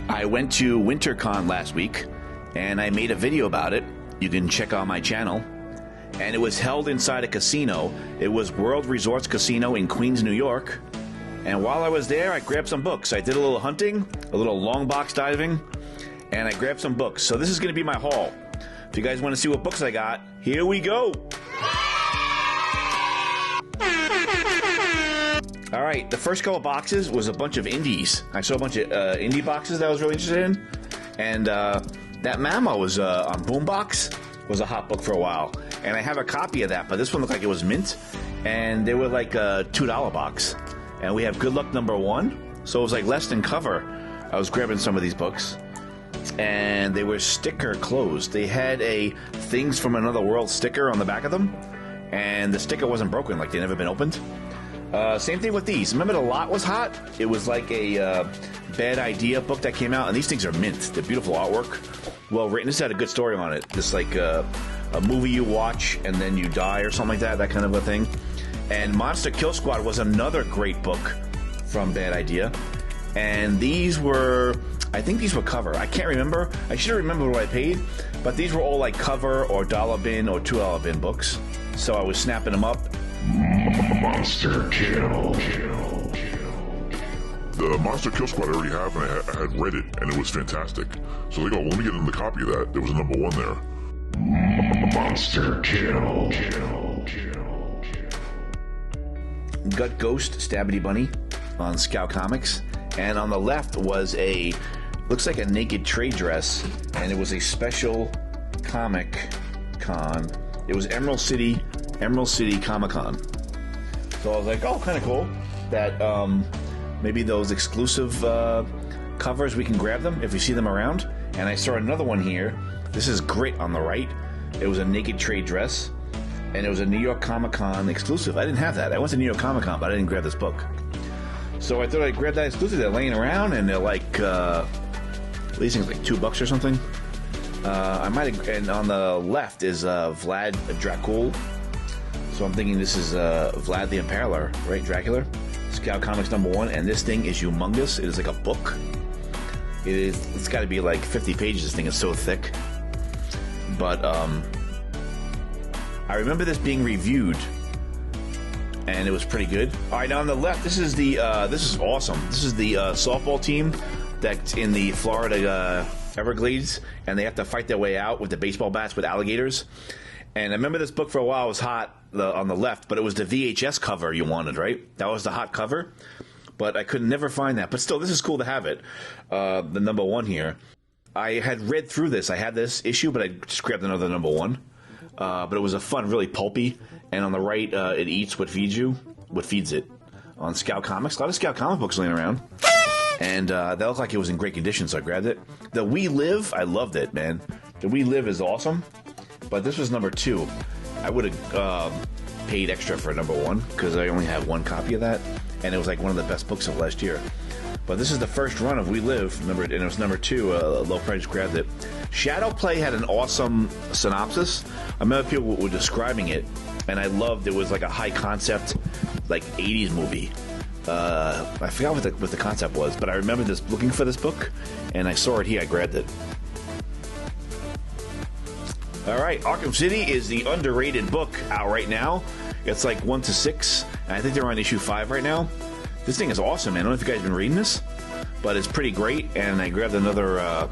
I went to wintercon last week, and I made a video about it. You can check out my channel. And it was held inside a casino. It was World Resorts Casino in Queens, New York. And while I was there, I grabbed some books. I did a little hunting, a little long box diving, and I grabbed some books. So this is going to be my haul. If you guys want to see what books I got, here we go. All right, the first couple boxes was a bunch of indies. I saw a bunch of indie boxes that I was really interested in. And that Mamo was on Boombox, was a hot book for a while. And I have a copy of that, but this one looked like it was mint. And they were like a $2 box. And we have Good Luck #1. So it was like less than cover. I was grabbing some of these books. And they were sticker closed. They had a Things from Another World sticker on the back of them. And the sticker wasn't broken, like they'd never been opened. Same thing with these. Remember The Lot was hot? It was like a Bad Idea book that came out, and these things are mint. They're beautiful artwork. Well written. This had a good story on it. Just like a movie you watch and then you die or something like that kind of a thing. And Monster Kill Squad was another great book from Bad Idea. And these were, I think these were cover. I can't remember. I should remember what I paid, but these were all like cover or dollar bin or $2 bin books. So I was snapping them up. Monster Kill. The Monster Kill Squad I already have, and I had read it, and it was fantastic. So they go, let me get another copy of that. There was a #1 there. Monster Kill. Gut Ghost Stabbity Bunny on Scout Comics. And on the left was looks like a naked trade dress, and it was a special Comic Con. It was Emerald City Comic Con. So I was like, oh, kind of cool that maybe those exclusive covers, we can grab them if we see them around. And I saw another one here. This is Grit on the right. It was a naked trade dress, and it was a New York Comic Con exclusive. I didn't have that. I went to New York Comic Con, but I didn't grab this book. So I thought I'd grab that exclusive. They're laying around, and they're like, these things like $2 or something. I might have, and on the left is Vlad Dracul. So I'm thinking this is Vlad the Impaler, right? Dracula. Scout Comics #1, and this thing is humongous. It is like a book. It's got to be like 50 pages. This thing is so thick. But I remember this being reviewed, and it was pretty good. All right, now on the left, this is awesome. This is the softball team that's in the Florida Everglades, and they have to fight their way out with the baseball bats with alligators. And I remember this book for a while was hot on the left, but it was the VHS cover you wanted, right? That was the hot cover, but I could never find that. But still, this is cool to have it. The #1 here. I had read through this. I had this issue, but I just grabbed another #1. But it was a fun, really pulpy. And on the right, it eats what feeds you, what feeds it. On Scout Comics, a lot of Scout comic books laying around. And that looked like it was in great condition, so I grabbed it. The We Live, I loved it, man. The We Live is awesome. But this was #2. I would have paid extra for #1 because I only have one copy of that, and it was like one of the best books of last year. But this is the first run of We Live, remember, and it was #2. Low price grabbed it. Shadow Play had an awesome synopsis. I remember people were describing it, and I loved it. Was like a high concept, like 80s movie. I forgot what the concept was, but I remember looking for this book, and I saw it here. I grabbed it. All right, Arkham City is the underrated book out right now. It's like 1 to 6, and I think they're on issue 5 right now. This thing is awesome, man. I don't know if you guys have been reading this, but it's pretty great. And I grabbed another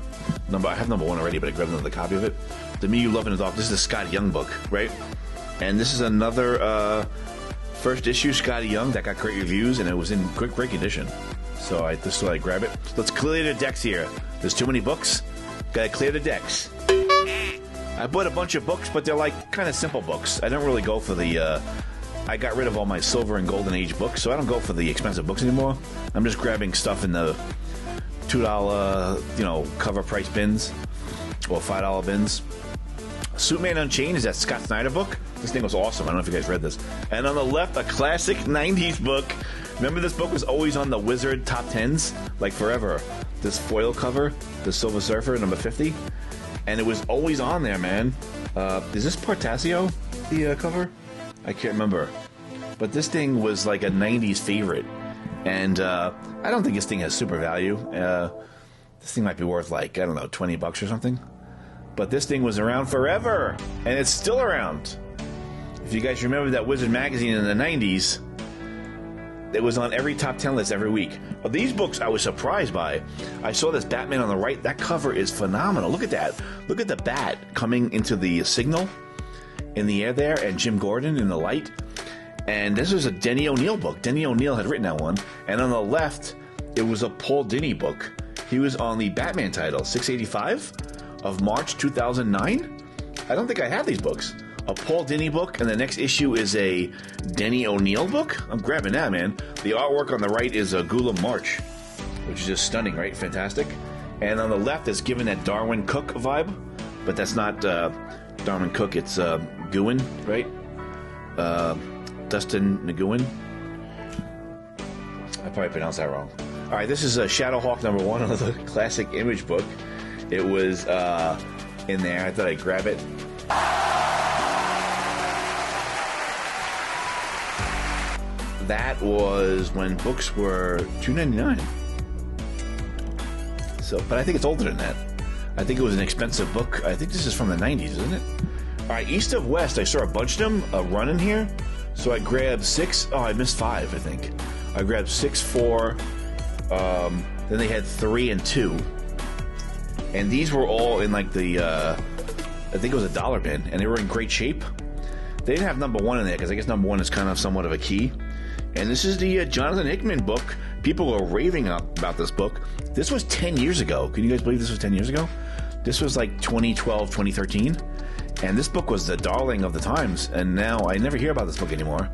number. I have #1 already, but I grabbed another copy of it. The Me You Love in the Dark. This is the Scotty Young book, right? And this is another first issue Scotty Young that got great reviews, and it was in great condition. So I just thought I'd grab it. Let's clear the decks here. There's too many books. Gotta clear the decks. I bought a bunch of books, but they're like kind of simple books. I don't really go for the... I got rid of all my Silver and Golden Age books, so I don't go for the expensive books anymore. I'm just grabbing stuff in the $2, cover price bins or $5 bins. Superman Unchained is that Scott Snyder book. This thing was awesome. I don't know if you guys read this. And on the left, a classic 90s book. Remember, this book was always on the Wizard top 10s, like forever. This foil cover, the Silver Surfer, #50. And it was always on there, man. Is this Portasio, the cover? I can't remember. But this thing was like a 90s favorite. And I don't think this thing has super value. This thing might be worth like, I don't know, $20 or something. But this thing was around forever, and it's still around. If you guys remember that Wizard magazine in the 90s, it was on every top 10 list every week. Well, these books I was surprised by. I saw this Batman on the right. That cover is phenomenal. Look at that. Look at the bat coming into the signal in the air there, and Jim Gordon in the light. And this was a Denny O'Neil book. Denny O'Neil had written that one. And on the left, it was a Paul Dini book. He was on the Batman title, 685 of March 2009. I don't think I have these books. A Paul Dini book, and the next issue is a Denny O'Neil book. I'm grabbing that, man. The artwork on the right is a Gula March, which is just stunning, right? Fantastic. And on the left, it's given that Darwin Cook vibe, but that's not Darwin Cook. It's Nguyen, right? Dustin Nguyen. I probably pronounced that wrong. All right, this is Shadowhawk #1 on the classic Image book. It was in there. I thought I'd grab it. That was when books were $2.99. So, but I think it's older than that. I think it was an expensive book. I think this is from the 90s, isn't it? All right, East of West, I saw a bunch of them running here. So I grabbed 6. Oh, I missed 5, I think. I grabbed 6, 4. Then they had 3 and 2. And these were all in like the, I think it was a dollar bin. And they were in great shape. They didn't have #1 in there because I guess #1 is kind of somewhat of a key. And this is the Jonathan Hickman book. People were raving about this book. This was 10 years ago. Can you guys believe this was 10 years ago? This was like 2012, 2013. And this book was the darling of the times. And now I never hear about this book anymore.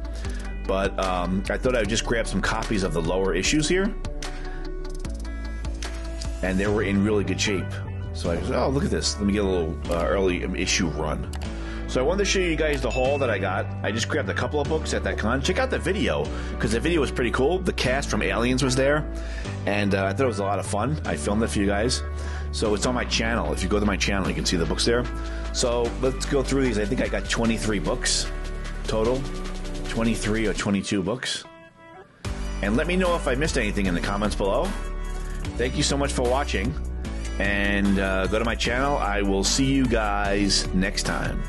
But I thought I would just grab some copies of the lower issues here. And they were in really good shape. So I was, oh, look at this. Let me get a little early issue run. So I wanted to show you guys the haul that I got. I just grabbed a couple of books at that con. Check out the video, because the video was pretty cool. The cast from Aliens was there, and I thought it was a lot of fun. I filmed it for you guys. So it's on my channel. If you go to my channel, you can see the books there. So let's go through these. I think I got 23 books total. 23 or 22 books. And let me know if I missed anything in the comments below. Thank you so much for watching. And go to my channel. I will see you guys next time.